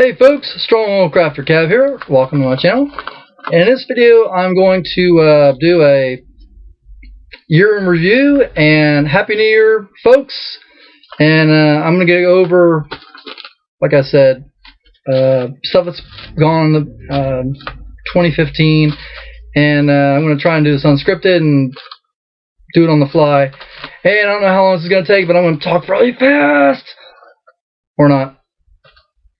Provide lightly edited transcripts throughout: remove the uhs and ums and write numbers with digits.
Hey folks, Stronghold Crafter Cav here. Welcome to my channel. In this video, I'm going to do a year in review and Happy New Year, folks. And I'm going to go over, like I said, stuff that's gone in 2015, and I'm going to try and do this unscripted and do it on the fly. And I don't know how long this is going to take, but I'm going to talk really fast, or not.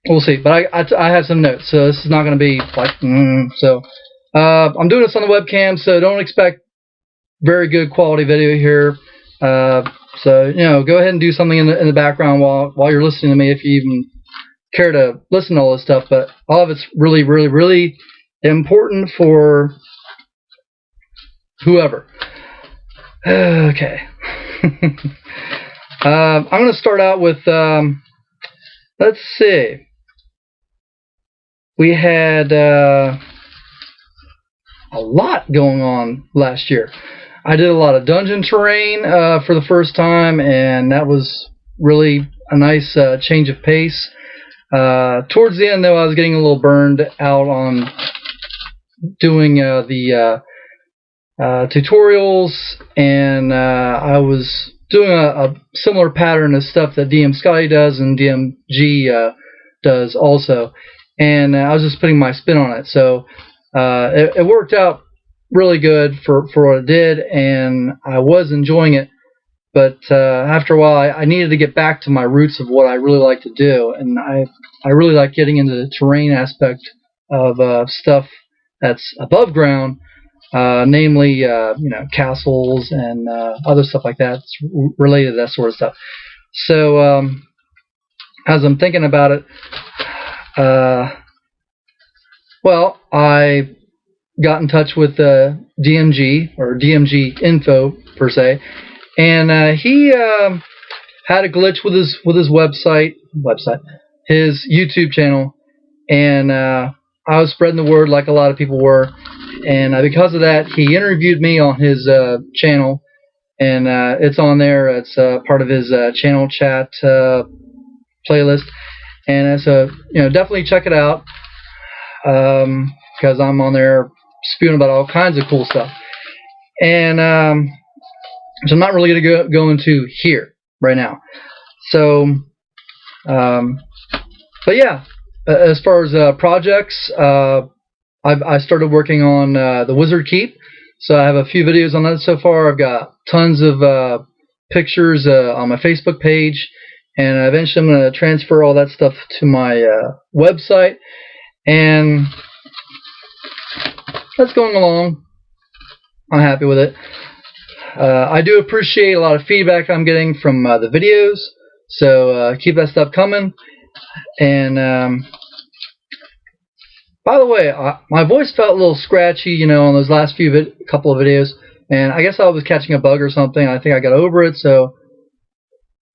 We'll see, but I have some notes, so this is not going to be like, so I'm doing this on the webcam, so don't expect very good quality video here. So, you know, go ahead and do something in the background while you're listening to me, if you even care to listen to all this stuff, but all of it's really, really, really important for whoever. Okay. I'm going to start out with, let's see. We had a lot going on last year. I did a lot of dungeon terrain for the first time, and that was really a nice change of pace. Towards the end, though, I was getting a little burned out on doing the tutorials, and I was doing a similar pattern of stuff that DM Scotty does and DMG does also. And I was just putting my spin on it, so it worked out really good for what it did, and I was enjoying it. But after a while, I needed to get back to my roots of what I really like to do, and I really like getting into the terrain aspect of stuff that's above ground, namely you know, castles and other stuff like that. It's related to that sort of stuff. So as I'm thinking about it, well, I got in touch with DMG, or DMG Info per se, and he had a glitch with his website, his YouTube channel, and I was spreading the word like a lot of people were, and because of that, he interviewed me on his channel, and it's on there. It's part of his channel chat playlist. And so, you know, definitely check it out, because I'm on there spewing about all kinds of cool stuff. And so I'm not really going to go into here right now. So, but yeah, as far as projects, I started working on the Wizard Keep. So I have a few videos on that so far. I've got tons of pictures on my Facebook page. And eventually I'm going to transfer all that stuff to my website. And that's going along. I'm happy with it. I do appreciate a lot of feedback I'm getting from the videos. So keep that stuff coming. And by the way, my voice felt a little scratchy, you know, on those last couple of videos. And I guess I was catching a bug or something. I think I got over it. So,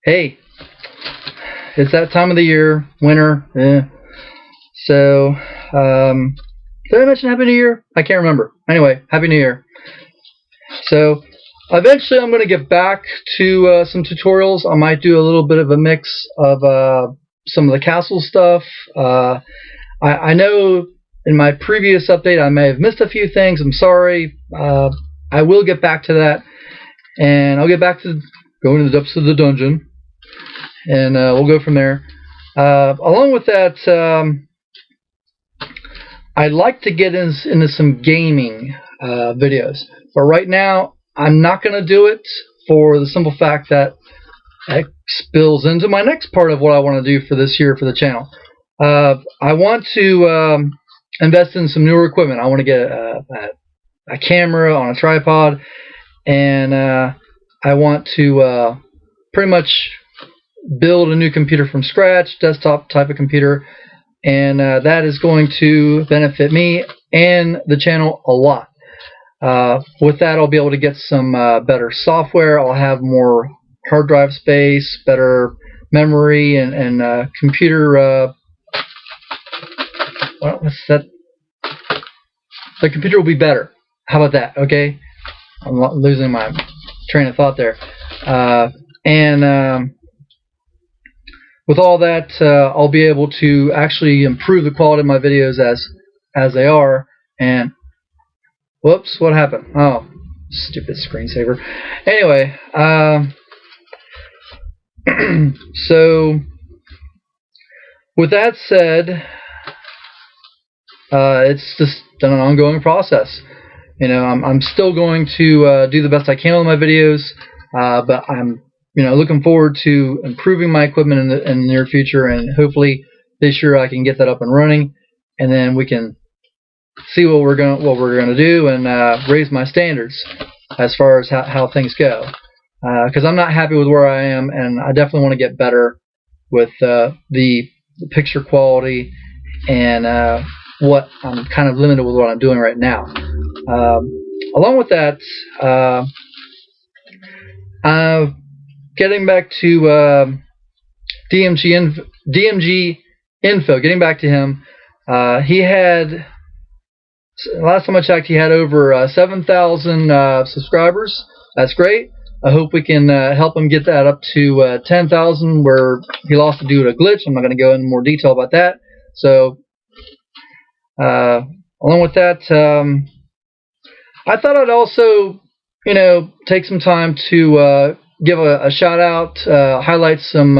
hey. It's that time of the year, winter. So, did I mention Happy New Year? I can't remember. Anyway, Happy New Year. So, eventually I'm going to get back to some tutorials. I might do a little bit of a mix of some of the castle stuff. I know in my previous update I may have missed a few things. I'm sorry. I will get back to that. And I'll get back to going to the depths of the dungeon. And we'll go from there. Along with that, I'd like to get into some gaming videos. But right now, I'm not going to do it for the simple fact that it spills into my next part of what I want to do for this year for the channel. I want to invest in some newer equipment. I want to get a camera on a tripod. And I want to pretty much build a new computer from scratch, desktop type of computer, and that is going to benefit me and the channel a lot. With that, I'll be able to get some better software. I'll have more hard drive space, better memory, and computer. Well, what's that? The computer will be better. How about that? Okay, I'm losing my train of thought there. with all that, I'll be able to actually improve the quality of my videos as they are. And whoops, what happened? Oh, stupid screensaver. Anyway, so with that said, it's just an ongoing process. I'm still going to do the best I can with my videos, but I'm looking forward to improving my equipment in the near future, and hopefully this year I can get that up and running, and then we can see what we're gonna do and raise my standards as far as how things go. Because I'm not happy with where I am, and I definitely want to get better with the picture quality and what I'm kind of limited with what I'm doing right now. Along with that, getting back to DMG Info, getting back to him, he had, last time I checked, he had over 7,000 subscribers. That's great. I hope we can help him get that up to 10,000, where he lost it due to a glitch. I'm not going to go into more detail about that. So, along with that, I thought I'd also, take some time to give a shout out, highlight some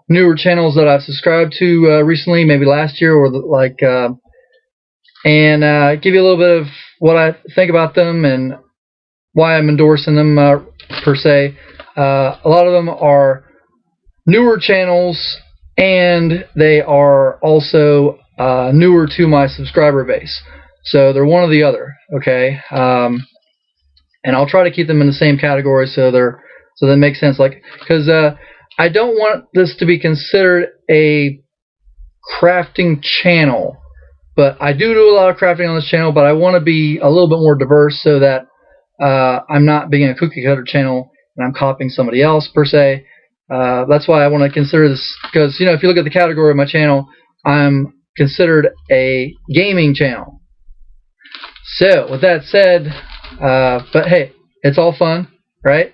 newer channels that I've subscribed to recently, maybe last year, or and give you a little bit of what I think about them and why I'm endorsing them per se. A lot of them are newer channels, and they are also newer to my subscriber base. So they're one or the other, okay? And I'll try to keep them in the same category so that makes sense. Because I don't want this to be considered a crafting channel, but I do a lot of crafting on this channel. But I want to be a little bit more diverse so that I'm not being a cookie cutter channel and I'm copying somebody else per se. That's why I want to consider this, because if you look at the category of my channel, I'm considered a gaming channel. So with that said, but hey, it's all fun, right?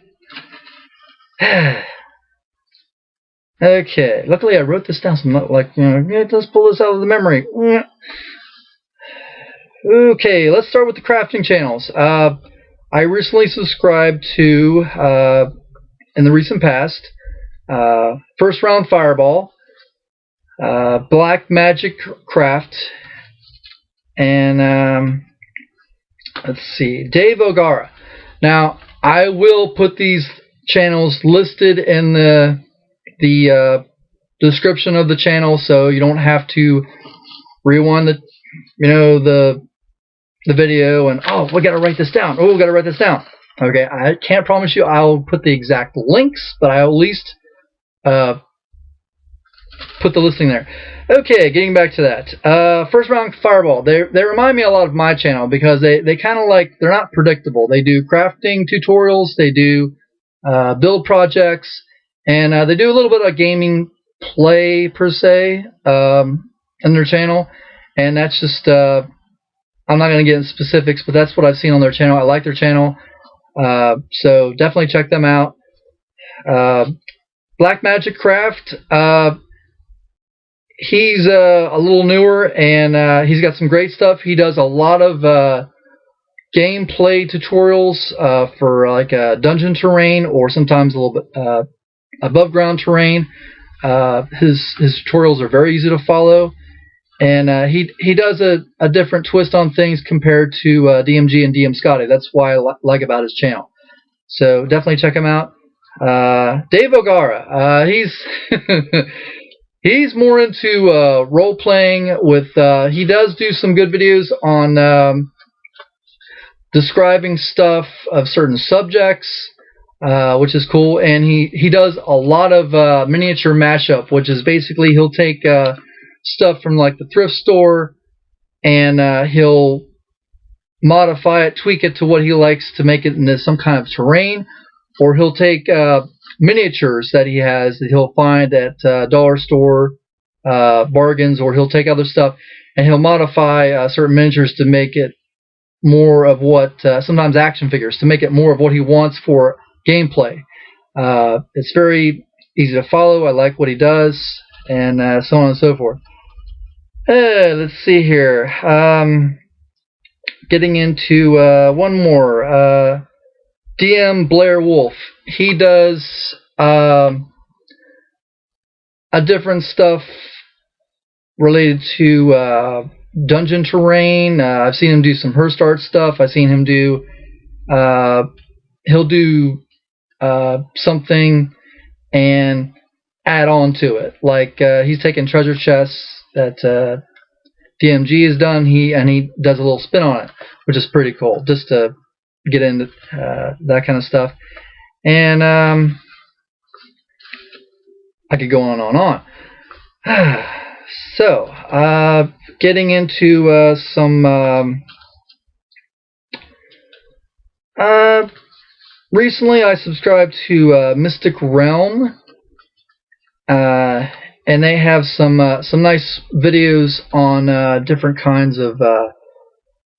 Okay, luckily I wrote this down, so I'm not let's pull this out of the memory. Okay, let's start with the crafting channels. I recently subscribed to, in the recent past, First Round Fireball, Black Magic Craft, and let's see, Dave Gara. Now, I will put these channels listed in the description of the channel, so you don't have to rewind the video and, oh, we gotta write this down. Oh, we gotta write this down. Okay, I can't promise you I'll put the exact links, but I'll at least put the listing there. Okay, getting back to that. First Round Fireball. They remind me a lot of my channel because they kind of they're not predictable. They do crafting tutorials, they do build projects, and they do a little bit of gaming play per se in their channel. And that's just I'm not going to get into specifics, but that's what I've seen on their channel. I like their channel, so definitely check them out. Black Magic Craft. He's a little newer, and he's got some great stuff. He does a lot of gameplay tutorials for dungeon terrain, or sometimes a little bit above ground terrain. His tutorials are very easy to follow, and he does a different twist on things compared to DMG and DM Scotty. That's why I like about his channel. So definitely check him out. Dave Gara. He's he's more into role playing. With he does do some good videos on describing stuff of certain subjects, which is cool. And he does a lot of miniature mashup, which is basically he'll take stuff from the thrift store, and he'll modify it, tweak it to what he likes to make it into some kind of terrain, or he'll take miniatures that he has that he'll find at dollar store bargains, or he'll take other stuff and he'll modify certain miniatures to make it more of what sometimes action figures, to make it more of what he wants for gameplay. It's very easy to follow. I like what he does, and so on and so forth. Let's see here. Getting into one more. Dmblair Wulf. He does a different stuff related to dungeon terrain. I've seen him do some Herstart stuff. I've seen him do. He'll do something and add on to it. Like he's taken treasure chests that DMG has done. He does a little spin on it, which is pretty cool. Just to get into that kind of stuff. And I could go on and on. So, getting into some recently I subscribed to Mystic Realm, and they have some nice videos on different kinds of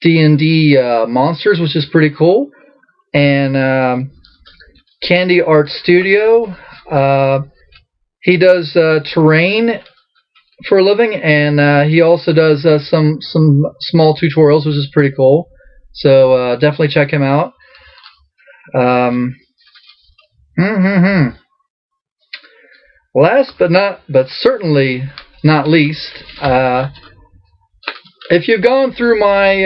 D&D monsters, which is pretty cool. And Candy Art Studio, he does terrain for a living, and he also does some small tutorials, which is pretty cool. So definitely check him out. Last but certainly not least, if you've gone through my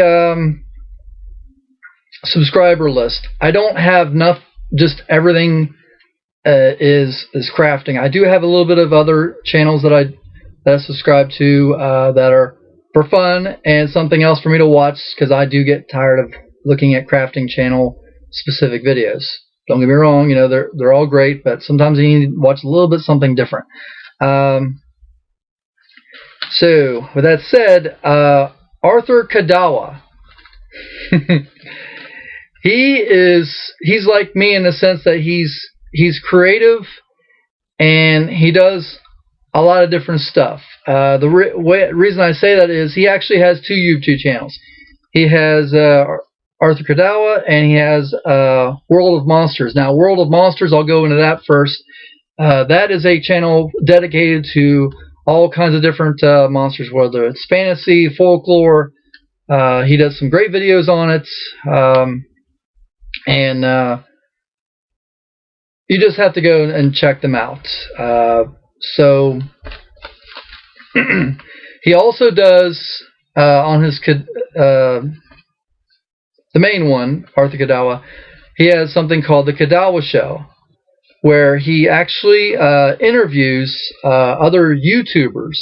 subscriber list, I don't have enough. Just everything is crafting. I do have a little bit of other channels that I subscribe to that are for fun and something else for me to watch, because I do get tired of looking at crafting channel specific videos. Don't get me wrong, you know, they're all great, but sometimes you need to watch a little bit something different. So with that said, Arthur Kidawa. He's like me in the sense that he's creative and he does a lot of different stuff. The reason I say that is he actually has two YouTube channels. He has Arthur Kidawa, and he has World of Monsters. Now, World of Monsters, I'll go into that first. That is a channel dedicated to all kinds of different monsters, whether it's fantasy, folklore. He does some great videos on it, and you just have to go and check them out. So he also does on his the main one, Arthur Kidawa, he has something called the Kidawa Show, where he actually interviews other YouTubers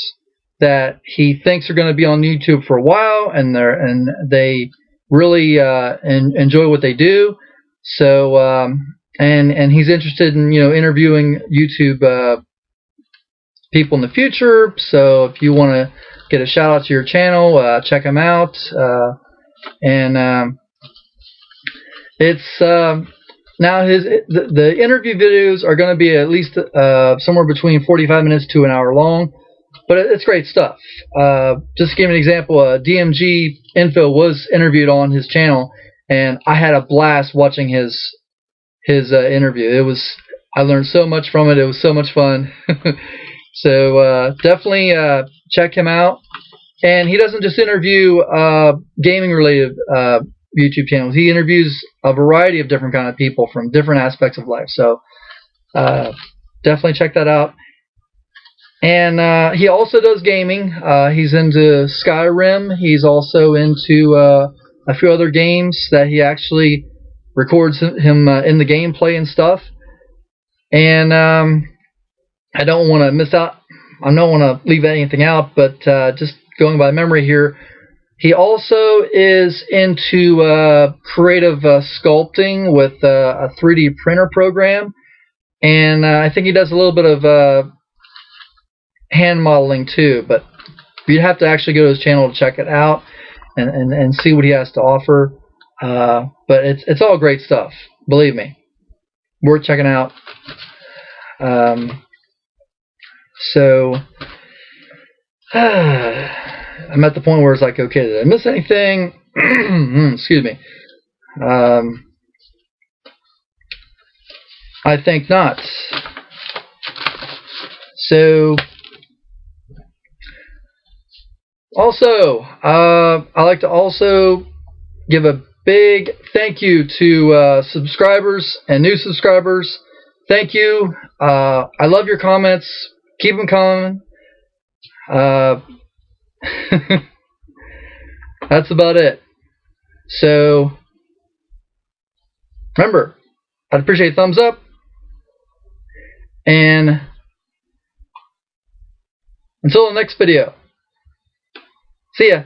that he thinks are going to be on YouTube for a while, and they really enjoy what they do. So and he's interested in interviewing YouTube people in the future. So if you want to get a shout out to your channel, check him out. And it's now the interview videos are going to be at least somewhere between 45 minutes to an hour long, but it's great stuff. Just to give an example, DMG Info was interviewed on his channel, and I had a blast watching his interview. I learned so much from it. It was so much fun. So definitely check him out. And he doesn't just interview gaming related YouTube channels. He interviews a variety of different kind of people from different aspects of life. So definitely check that out. And he also does gaming. He's into Skyrim. He's also into a few other games that he actually records him in the gameplay and stuff. And I don't want to miss out. I don't want to leave anything out, but just going by memory here, he also is into creative sculpting with a 3D printer program, and I think he does a little bit of hand modeling too. But you'd have to actually go to his channel to check it out and see what he has to offer. But it's all great stuff. Believe me, worth checking out. So I'm at the point where it's like, okay, did I miss anything? Excuse me. I think not. So, also, I like to also give a big thank you to subscribers and new subscribers. Thank you. I love your comments. Keep them coming. That's about it. So, remember, I'd appreciate a thumbs up. And until the next video, see ya.